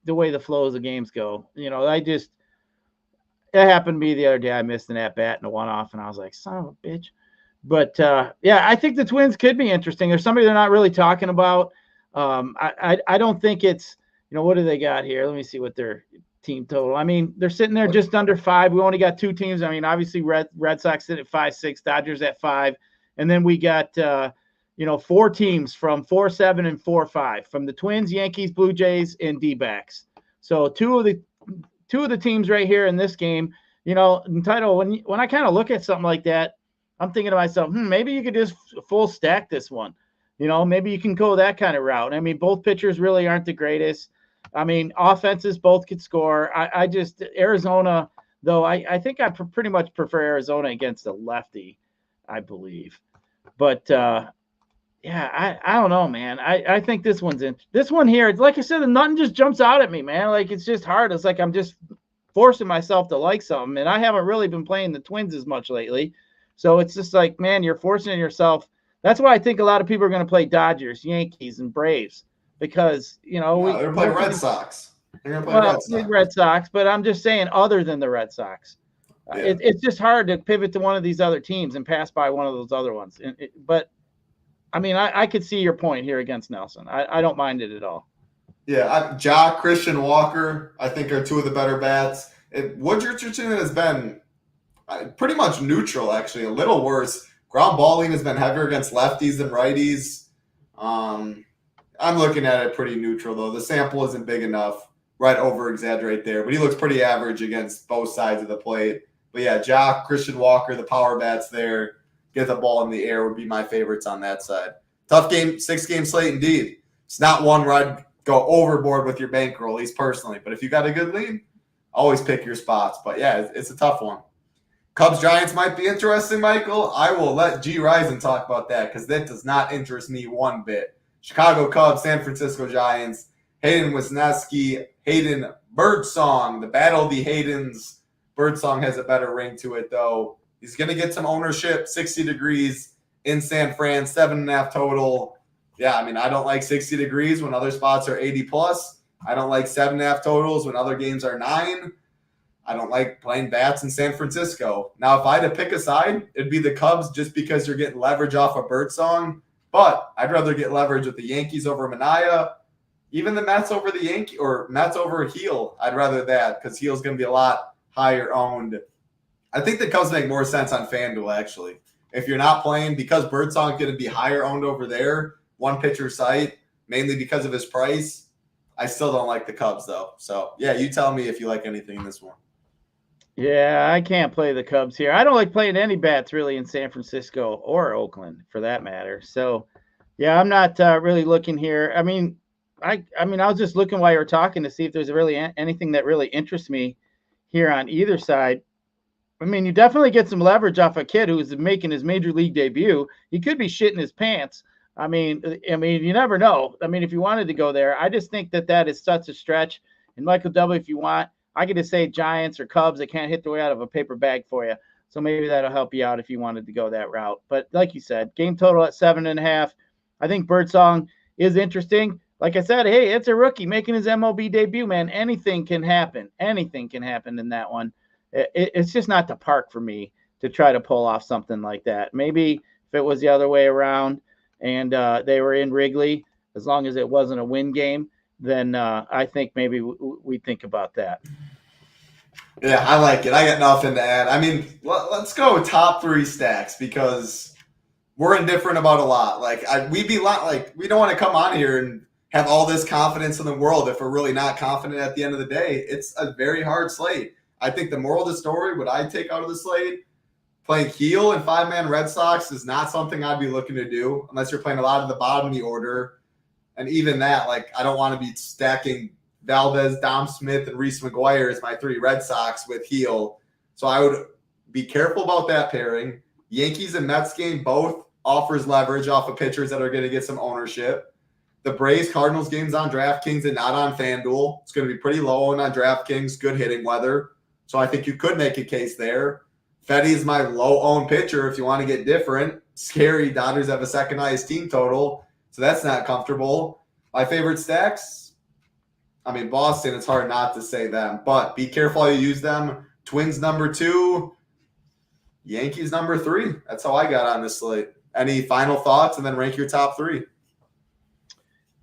[SPEAKER 3] the way the flows of games go, it happened to me the other day. I missed an at-bat and a one-off, and I was like, son of a bitch. But, yeah, I think the Twins could be interesting. There's somebody they're not really talking about. I don't think it's, what do they got here? Let me see what their team total. They're sitting there just under 5. We only got 2 teams. Obviously Red Sox sit at 5-6, Dodgers at 5. And then we got, 4 teams from 4-7 and 4-5 from the Twins, Yankees, Blue Jays, and D-backs. So two of the teams right here in this game, entitled when I kind of look at something like that, I'm thinking to myself, maybe you could just full stack this one. Maybe you can go that kind of route. I mean, both pitchers really aren't the greatest. I mean, offenses both could score. I just Arizona, though, I think I pretty much prefer Arizona against a lefty, I believe. But yeah, I don't know, man. I think this one here. Like I said, nothing just jumps out at me, man. Like it's just hard. It's like I'm just forcing myself to like something, and I haven't really been playing the Twins as much lately. So it's just like, man, you're forcing yourself. That's why I think a lot of people are going to play Dodgers, Yankees, and Braves because
[SPEAKER 2] they're playing Red Sox. They're going to play
[SPEAKER 3] Red Sox, but I'm just saying other than the Red Sox. Yeah. It's just hard to pivot to one of these other teams and pass by one of those other ones. But, I mean, I could see your point here against Nelson. I don't mind it at all.
[SPEAKER 2] Yeah, Jock, Christian Walker, I think are two of the better bats. Wood Richardson has been pretty much neutral, actually, a little worse. Ground balling has been heavier against lefties than righties. I'm looking at it pretty neutral, though. The sample isn't big enough. Right over-exaggerate there. But he looks pretty average against both sides of the plate. But, yeah, Jock, Christian Walker, the power bats there. Get the ball in the air would be my favorites on that side. Tough game, 6-game slate indeed. It's not one where I'd go overboard with your bankroll, at least personally. But if you got a good lead, always pick your spots. But, yeah, it's a tough one. Cubs-Giants might be interesting, Michael. I will let Gyiraszin talk about that because that does not interest me one bit. Chicago Cubs, San Francisco Giants, Hayden Wisniewski, Hayden Birdsong, the battle of the Haydens. Birdsong has a better ring to it, though. He's going to get some ownership, 60 degrees in San Fran, 7.5 total. Yeah, I mean, I don't like 60 degrees when other spots are 80+. I don't like 7.5 totals when other games are 9. I don't like playing bats in San Francisco. Now, if I had to pick a side, it'd be the Cubs just because you're getting leverage off of Birdsong. But I'd rather get leverage with the Yankees over Manaea. Even the Mets over the Yankee or Mets over Heel. I'd rather that because Heel's going to be a lot higher owned. I think the Cubs make more sense on FanDuel, actually. If you're not playing, because Birdsong's going to be higher owned over there, one pitcher site, mainly because of his price, I still don't like the Cubs, though. So, yeah, you tell me if you like anything in this one.
[SPEAKER 3] Yeah, I can't play the Cubs here. I don't like playing any bats really in San Francisco or Oakland for that matter. So, yeah, I'm not really looking here. I mean, I was just looking while you were talking to see if there's really anything that really interests me here on either side. I mean, you definitely get some leverage off a kid who's making his major league debut. He could be shitting his pants. I mean, you never know. I mean, if you wanted to go there, I just think that is such a stretch. And Michael W., if you want, I could just say Giants or Cubs that can't hit their way out of a paper bag for you. So maybe that'll help you out if you wanted to go that route. But like you said, game total at 7.5. I think Birdsong is interesting. Like I said, hey, it's a rookie making his MLB debut, man. Anything can happen. Anything can happen in that one. It's just not the park for me to try to pull off something like that. Maybe if it was the other way around and they were in Wrigley, as long as it wasn't a win game, then I think maybe we think about that.
[SPEAKER 2] Yeah, I like it. I got nothing to add. I mean, let's go top 3 stacks because we're indifferent about a lot. Like we don't want to come on here and have all this confidence in the world if we're really not confident at the end of the day. It's a very hard slate. I think the moral of the story, what I take out of the slate, playing heel and 5-man Red Sox is not something I'd be looking to do unless you're playing a lot of the bottom of the order. And even that, like, I don't want to be stacking Valdez, Dom Smith, and Reese McGuire as my 3 Red Sox with heel. So I would be careful about that pairing. Yankees and Mets game both offers leverage off of pitchers that are going to get some ownership. The Braves Cardinals game's on DraftKings and not on FanDuel. It's going to be pretty low on DraftKings, good hitting weather. So I think you could make a case there. Fetty is my low-owned pitcher if you want to get different. Scary. Dodgers have a second highest team total, so that's not comfortable. My favorite stacks, I mean, Boston, it's hard not to say them, but be careful how you use them. Twins number 2, Yankees number 3. That's how I got on this slate. Any final thoughts and then rank your top 3?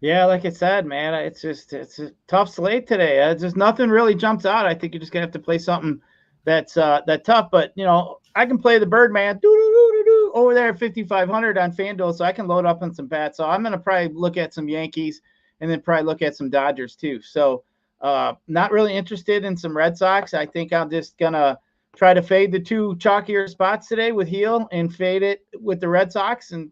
[SPEAKER 3] Yeah, like I said, man, it's a tough slate today. Just nothing really jumps out. I think you're just gonna have to play something that's tough. But I can play the Birdman over there at 5,500 on FanDuel, so I can load up on some bets. So I'm going to probably look at some Yankees and then probably look at some Dodgers too. So not really interested in some Red Sox. I think I'm just going to try to fade the two chalkier spots today with heel and fade it with the Red Sox and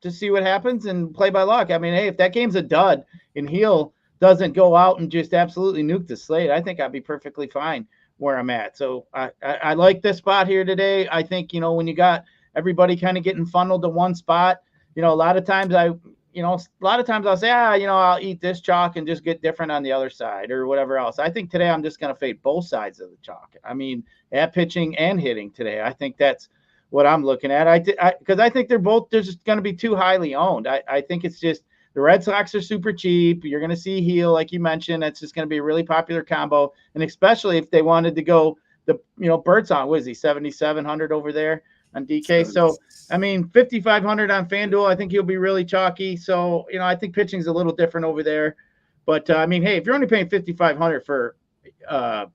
[SPEAKER 3] just see what happens and play by luck. I mean, hey, if that game's a dud and heel doesn't go out and just absolutely nuke the slate, I think I'd be perfectly fine where I'm at. So I like this spot here today. I think, when you got everybody kind of getting funneled to one spot, a lot of times I'll say, I'll eat this chalk and just get different on the other side or whatever else. I think today I'm just going to fade both sides of the chalk. I mean, at pitching and hitting today. I think that's what I'm looking at. Because I think they're both just going to be too highly owned. I think it's just the Red Sox are super cheap. You're going to see heel, like you mentioned. That's just going to be a really popular combo. And especially if they wanted to go Bert's on, what is he, 7,700 over there on DK? So, I mean, 5,500 on FanDuel. I think he'll be really chalky. So, I think pitching's a little different over there. But, I mean, hey, if you're only paying 5,500 for, a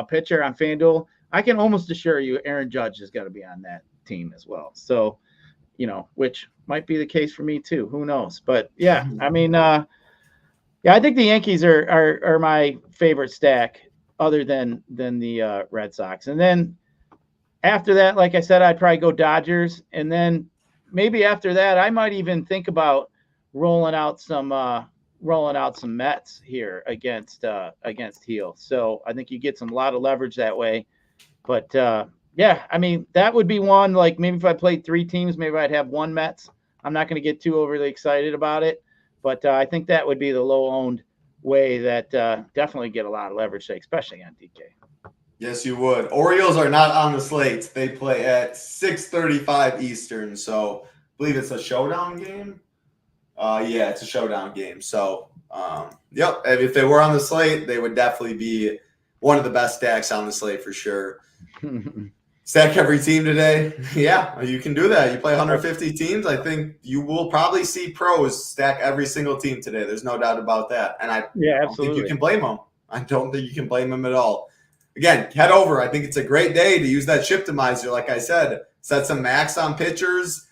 [SPEAKER 3] pitcher on FanDuel, I can almost assure you Aaron Judge is going to be on that team as well. So, which might be the case for me too. Who knows? But yeah, I mean, I think the Yankees are my favorite stack other than the Red Sox. And then after that, like I said, I'd probably go Dodgers. And then maybe after that, I might even think about rolling out some Mets here against heel. So I think you get a lot of leverage that way. But yeah, I mean, that would be one, like maybe if I played three teams, maybe I'd have one Mets. I'm not going to get too overly excited about it, but I think that would be the low-owned way that definitely get a lot of leverage, especially on DK.
[SPEAKER 2] Yes, you would. Orioles are not on the slate. They play at 6:35 Eastern, so I believe it's a showdown game. Yeah, it's a showdown game. So, yep, if they were on the slate, they would definitely be one of the best stacks on the slate for sure. Stack every team today. Yeah, you can do that. You play 150 teams. I think you will probably see pros stack every single team today. There's no doubt about that. And I don't think you can blame them. I don't think you can blame them at all. Again, head over. I think it's a great day to use that shiptimizer. Like I said, set some max on pitchers,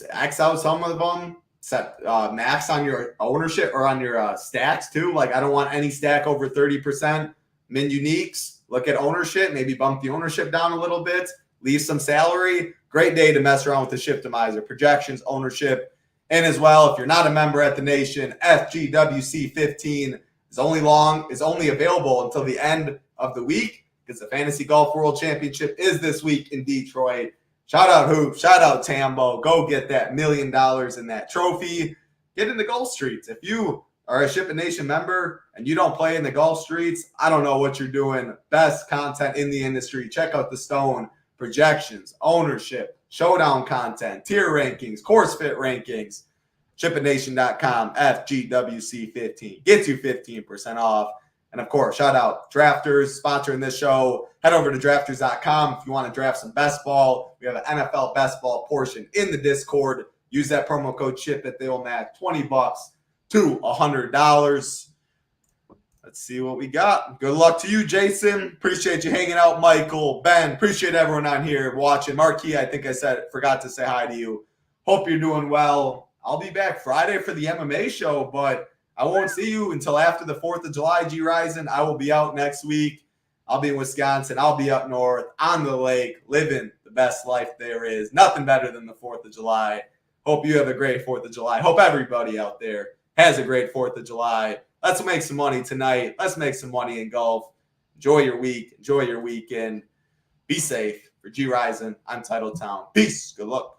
[SPEAKER 2] X out some of them, set max on your ownership or on your stacks too. Like I don't want any stack over 30%. Min uniques. Look at ownership, maybe bump the ownership down a little bit, leave some salary. Great day to mess around with the shiptimizer, projections, ownership. And as well, if you're not a member at the Nation, FGWC15 is only available until the end of the week because the Fantasy Golf World Championship is this week in Detroit. Shout out Hoop, shout out Tambo. Go get that $1 million in that trophy. Get in the Golf Streets. If you are a SHIPIT Nation member and you don't play in the Golf Streets, I don't know what you're doing. Best content in the industry. Check out the Stone, projections, ownership, showdown content, tier rankings, course fit rankings. ShipItNation.com, FGWC15. Gets you 15% off. And of course, shout out Drafters sponsoring this show. Head over to drafters.com if you want to draft some best ball. We have an NFL best ball portion in the Discord. Use that promo code SHIPIT. They will match $20 to $100. Let's see what we got. Good luck to you, Jason. Appreciate you hanging out, Michael, Ben. Appreciate everyone on here watching. Marquis, I think forgot to say hi to you. Hope you're doing well. I'll be back Friday for the MMA show, but I won't see you until after the 4th of July, Gyiraszin. I will be out next week. I'll be in Wisconsin. I'll be up north on the lake, living the best life there is. Nothing better than the 4th of July. Hope you have a great 4th of July. Hope everybody out there has a great 4th of July. Let's make some money tonight. Let's make some money in golf. Enjoy your week. Enjoy your weekend. Be safe. For Gyiraszin, I'm Titletown. Peace. Good luck.